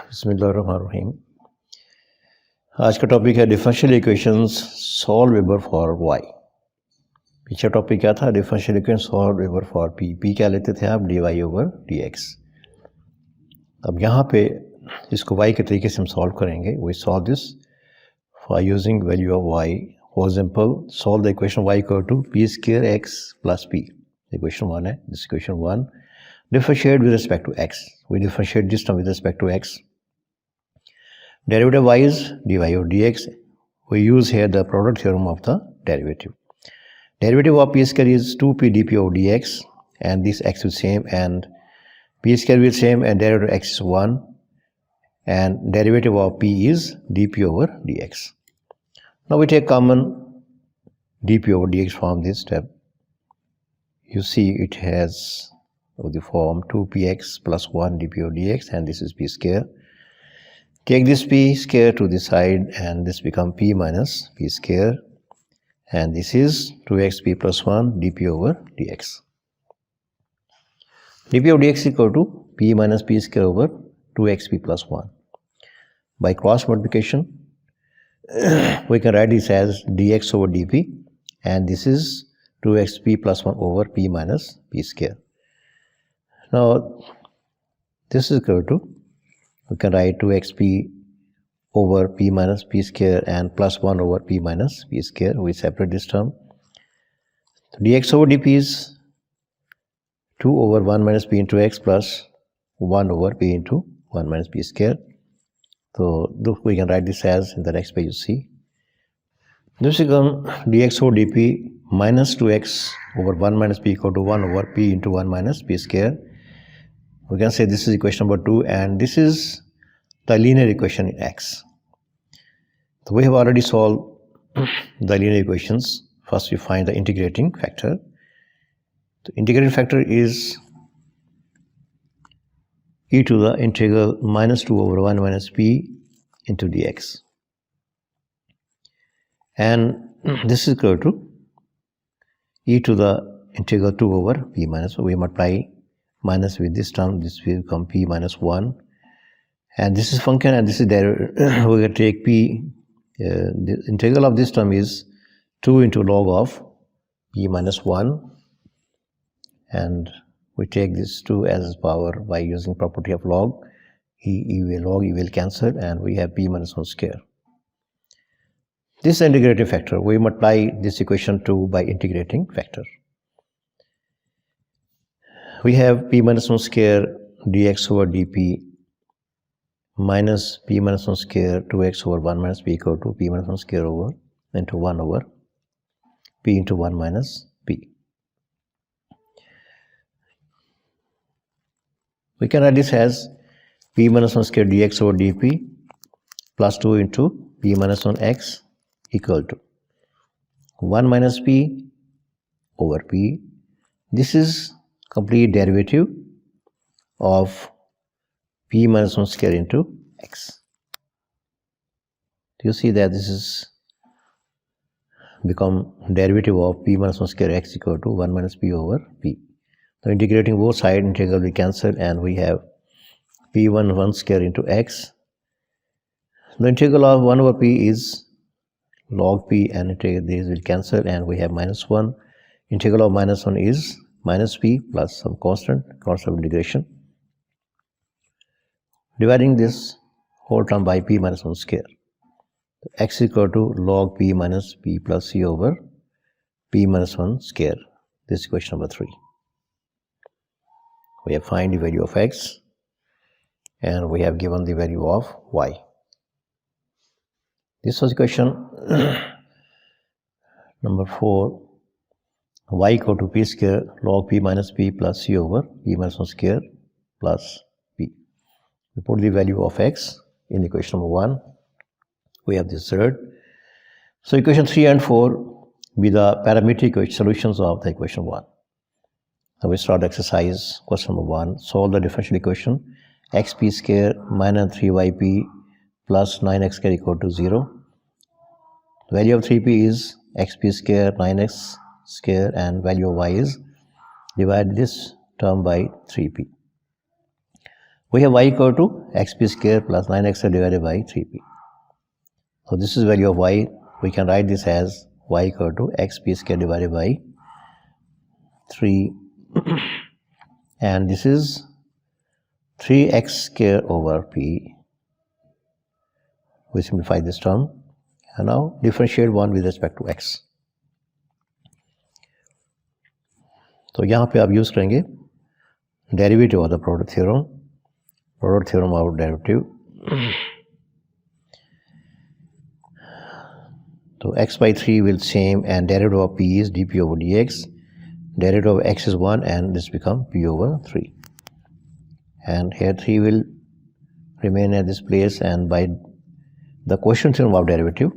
बिस्मिल्लाहिर्रहमानिर्रहीम। आज का टॉपिक है differential equations solvable for y. पीछे टॉपिक क्या था? Differential equation solvable for p. P क्या लेते थे आप? D y over d x. अब यहाँ पे इसको वाई के तरीके से हम सॉल्व करेंगे। We solve this for using value of Y. For example, solve the equation Y equal to P square X plus P. Equation one है, this equation one. Differentiate with respect to x. We differentiate this term with respect to x. Derivative y is dy over dx. We use here the product theorem of the derivative. Derivative of p square is 2p dp over dx, and this x is same, and p square will same, and derivative of x is 1, and derivative of p is dp over dx. Now we take common dp over dx from this step. You see it has of the form 2px plus 1 dp over dx, and this is p square. Take this p square to the side, and this become p minus p square, and this is 2xp plus 1 dp over dx. dp over dx equal to p minus p square over 2xp plus 1. By cross multiplication, we can write this as dx over dp, and this is 2xp plus 1 over p minus p square. Now this is equal to, we can write 2xp over p minus p square and plus 1 over p minus p square. We separate this term. So dx over dp is 2 over 1 minus p into x plus 1 over p into 1 minus p square. So we can write this as, in the next page you see, this become dx over dp minus 2x over 1 minus p equal to 1 over p into 1 minus p square. We can say this is equation number 2, and this is the linear equation in x. So we have already solved the linear equations. First we find the integrating factor. The integrating factor is e to the integral minus 2 over 1 minus p into dx. And this is equal to e to the integral 2 over p minus, so we multiply minus with this term, this will become p minus 1, and this is function, and this is there. We can take p, the integral of this term is 2 into log of p minus 1, and we take this 2 as power by using property of log. Log e will cancel, and we have p minus 1 square. This is the integrating factor. We multiply this equation 2 by integrating factor. We have p minus 1 square dx over dp minus p minus 1 square 2x over 1 minus p equal to p minus 1 square over into 1 over p into 1 minus p. We can write this as p minus 1 square dx over dp plus 2 into p minus 1 x equal to 1 minus p over p. This is complete derivative of p minus 1 square into x. You see that this is become derivative of p minus 1 square x equal to 1 minus p over p. So integrating both sides, integral will cancel, and we have p1 1 square into x. The integral of 1 over p is log p, and these will cancel, and we have minus 1. Integral of minus 1 is minus p plus some constant of integration. Dividing this whole term by p minus 1 square. X equal to log p minus p plus c over p minus 1 square. This is equation number 3. We have find the value of x, and we have given the value of y. This was equation number 4. Y equal to p square log p minus p plus c over p minus 1 square plus p. We put the value of x in equation number 1. We have this third. So equation 3 and 4 be the parametric solutions of the equation 1. Now we start exercise question number 1. Solve the differential equation xp square minus 3yp plus 9x square equal to 0. The value of 3p is xp square 9x square, and value of y is, divide this term by 3p. We have y equal to xp square plus 9x divided by 3p. So this is value of y. We can write this as y equal to xp square divided by 3 and this is 3x square over p. We simplify this term and now differentiate one with respect to x. तो यहाँ पे आप use करेंगे derivative of the product theorem of derivative. So x by 3 will same and derivative of p is dp over dx. Derivative of x is 1 and this become p over 3. And here 3 will remain at this place and by the quotient theorem of derivative,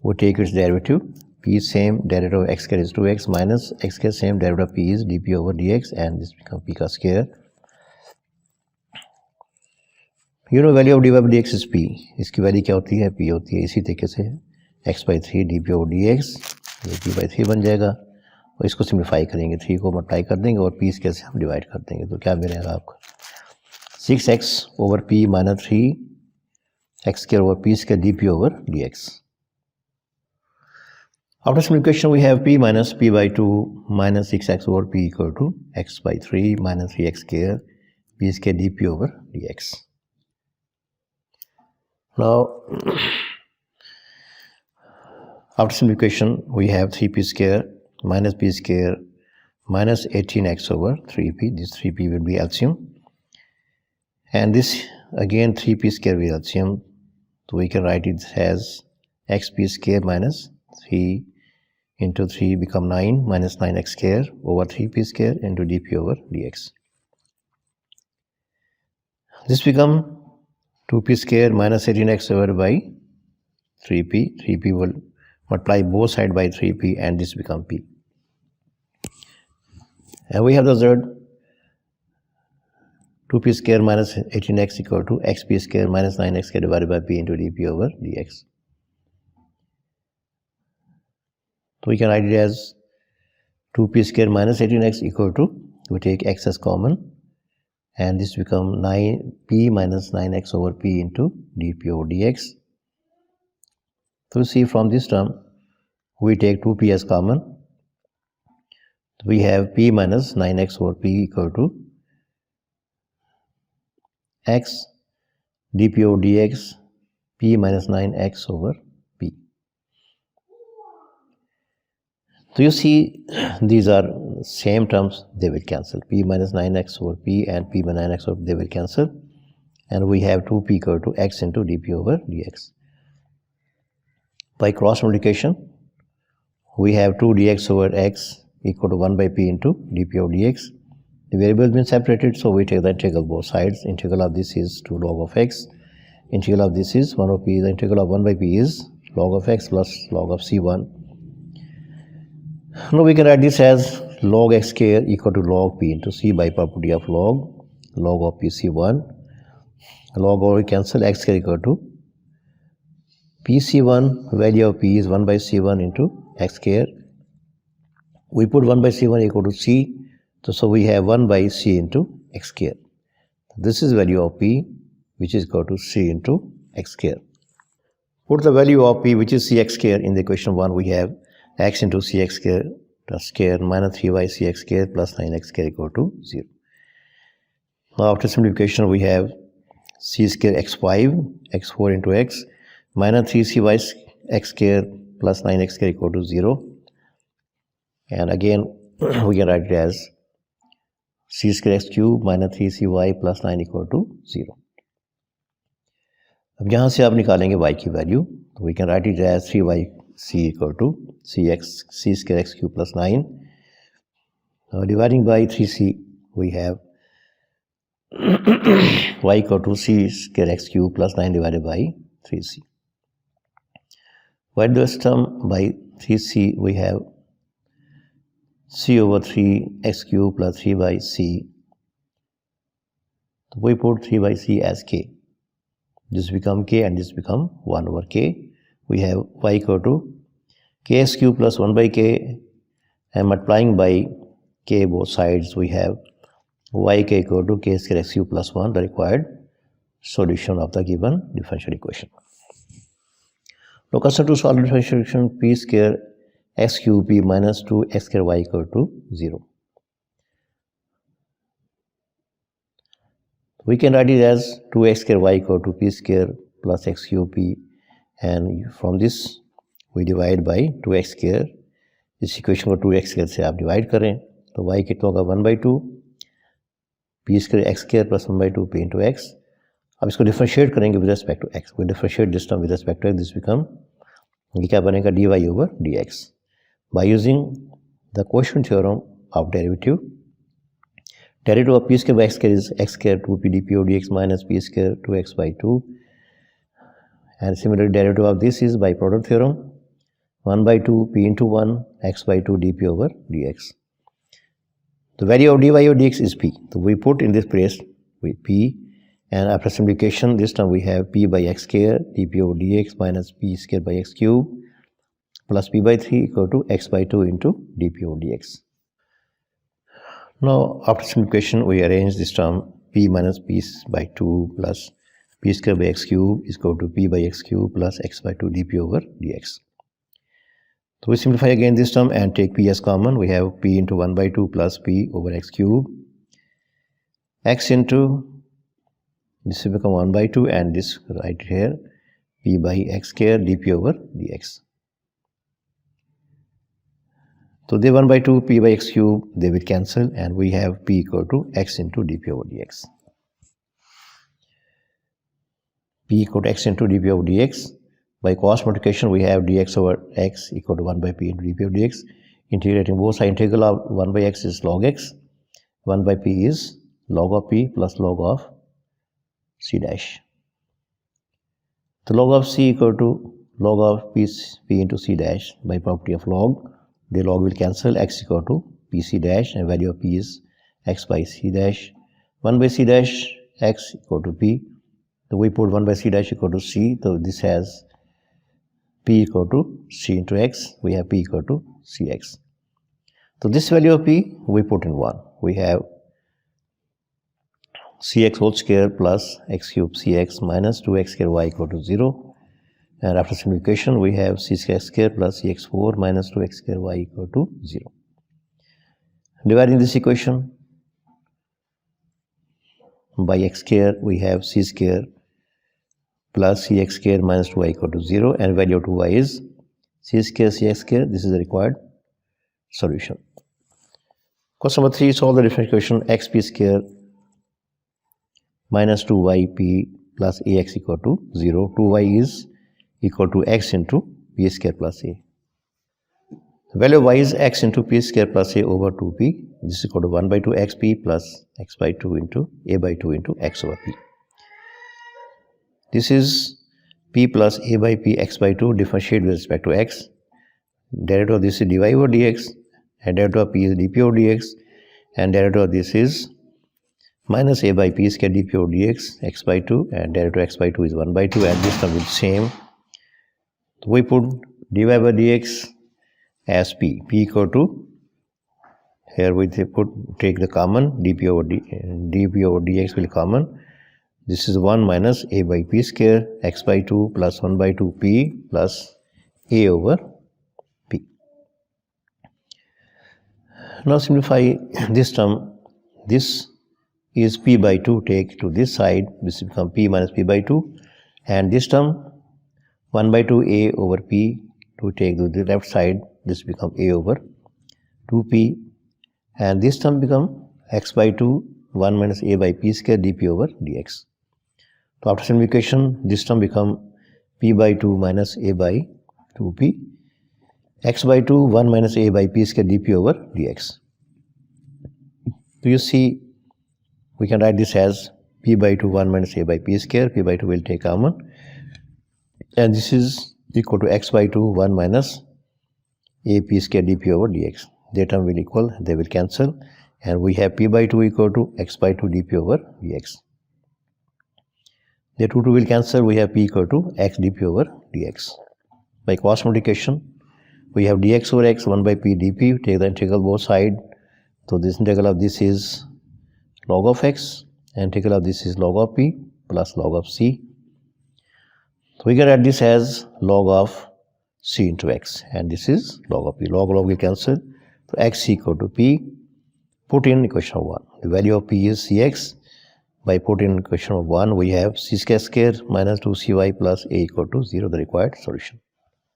we take its derivative. P is same, derivative of x square is 2x minus x square same, derivative of p is dp over dx and this become p का square. You know value of dy by dx is p. इसकी value क्या होती है? p होती है. इसी तरीके से x by 3 dp over dx ये p by 3 बन जाएगा और इसको सिम्प्लीफाई करेंगे. 3 को मल्टीप्लाई कर देंगे और p स्क्वायर से हम डिवाइड कर देंगे तो क्या मिलेगा आपको? 6x over p minus 3 x square over p square dp over dx. After simplification, we have p minus p by 2 minus 6x over p equal to x by 3 minus 3x square p square dp over dx. Now, after simplification, we have 3p square minus p square minus 18x over 3p. This 3p will be LCM. And this again 3p square will LCM. So we can write it as xp square minus 3 into 3 become 9 minus 9x square over 3p square into dp over dx. This become 2p square minus 18x over by 3p. 3p will multiply both sides by 3p and this become p. And we have the result 2p square minus 18x equal to xp square minus 9x square divided by p into dp over dx. So we can write it as 2p square minus 18x equal to, we take x as common and this become 9p minus 9x over p into dp over dx. So you see from this term, we take 2p as common. We have p minus 9x over p equal to x dp over dx p minus 9x over p. So you see these are same terms, they will cancel. P minus 9x over p and p minus 9x over they will cancel and we have 2p equal to x into dp over dx. By cross multiplication, we have 2 dx over x equal to 1 by p into dp over dx. The variable has been separated, so we take the integral both sides. Integral of this is 2 log of x. Integral of this is 1 over p. The integral of 1 by p is log of x plus log of c1. Now we can write this as log x square equal to log p into c by property of log of p c1. Log over cancel, x square equal to pc1, value of p is 1 by c1 into x square. We put 1 by c1 equal to c, so we have 1 by c into x square. This is value of p which is equal to c into x square. Put the value of p which is cx square in the equation 1, we have x into cx square plus square minus 3y cx square plus 9x square equal to 0. Now after simplification we have c square x5 x4 into x minus 3cy x square plus 9x square equal to 0. And again we can write it as c square x cube minus 3cy plus 9 equal to 0. अब यहाँ से आप निकालेंगे y की value, तो we can write it as 3yc equal to c square x cube plus 9. Now dividing by 3c, we have y equal to c square x cube plus 9 divided by 3c. By this term by 3c, we have c over 3x cube plus 3 by c. So we put 3 by c as k. This become k and this become 1 over k. We have y equal to kx cube plus 1 by k and multiplying by k both sides we have yk equal to k square x cube plus 1, the required solution of the given differential equation. Now consider to solve the differential equation p square x cube p minus 2 x square y equal to 0. We can write it as 2x square y equal to p square plus x cube p, and from this we divide by 2x square. इस equation को 2x square से आप divide करें तो y कितना होगा 1/2 p square x square plus 1/2 p into x. अब इसको डिफरेंशिएट करेंगे with respect to x. We differentiate this term with respect to x, this become, ये क्या बनेगा dy over dx. By using the quotient theorem of derivative, derivative of p square by x square is x square 2p dp over dx minus p square 2x by 2, and similarly derivative of this is by product theorem 1/2 p into 1 x by 2 dp over dx. The value of dy over dx is p, so we put in this place with p, and after simplification this time we have p by x square dp over dx minus p square by x cube plus p by 3 equal to x by 2 into dp over dx. Now after simplification we arrange this term p minus p by 2 plus p square by x cube is equal to p by x cube plus x by 2 dp over dx. So we simplify again this term and take p as common. We have p into 1/2 plus p over x cube, x into, this will become 1/2, and this right here p by x square dp over dx. So the 1/2 p by x cube, they will cancel, and we have p equal to x into dp over dx. P equal to x into dp over dx. By cross multiplication we have dx over x equal to 1 by p into dp over dx. Integrating both sides, integral of 1 by x is log x, 1 by p is log of p plus log of c dash. The log of c equal to log of p into c dash. By property of log, the log will cancel, x equal to pc dash, and value of p is x by c dash. 1 by c dash x equal to p. So we put 1 by c dash equal to c. So this has p equal to c into x. We have p equal to cx. So this value of p we put in 1. We have cx whole square plus x cube cx minus 2x square y equal to 0. And after simplification we have c square x square plus cx4 minus 2x square y equal to 0. Dividing this equation by x square, we have c square plus cx square minus 2y equal to 0, and value of 2y is c square cx square. This is the required solution. Question number 3, solve the differential equation xp square minus 2yp plus ax equal to 0. 2y is equal to x into p square plus a. The value of y is x into p square plus a over 2p. This is equal to 1/2 xp plus x by 2 into a by 2 into x over p. This is p plus a by p x by 2 differentiate with respect to x. Derivative of this is dy over dx, and derivative of p is dp over dx, and derivative of this is minus a by p square dp over dx x by 2, and derivative of x by 2 is 1/2, and this term is same. We put dy by dx as p equal to, here we take the common, dp over dx will common. This is 1 minus a by p square x by 2 plus 1/2 p plus a over p. Now simplify this term. This is p by 2, take to this side, this will become p minus p by 2, and this term 1/2 a over p, to take to the left side, this become a over 2p, and this term become x by 2 1 minus a by p square dp over dx. So after simplification this term become p by 2 minus a by 2p, x by 2 1 minus a by p square dp over dx. So you see we can write this as p by 2 1 minus a by p square, p by 2 will take common, and this is equal to x by 2 1 minus a p square dp over dx. Their term will equal, they will cancel, and we have p by 2 equal to x by 2 dp over dx. The 2 will cancel, we have p equal to x dp over dx. By cross multiplication we have dx over x 1 by p dp, take the integral both side. So this integral of this is log of x, and integral of this is log of p plus log of c. So we can write this as log of c into x, and this is log of p. Log will cancel. So x equal to p. Put in equation of 1. The value of p is cx. By putting in equation of 1, we have c square minus 2cy plus a equal to 0, the required solution.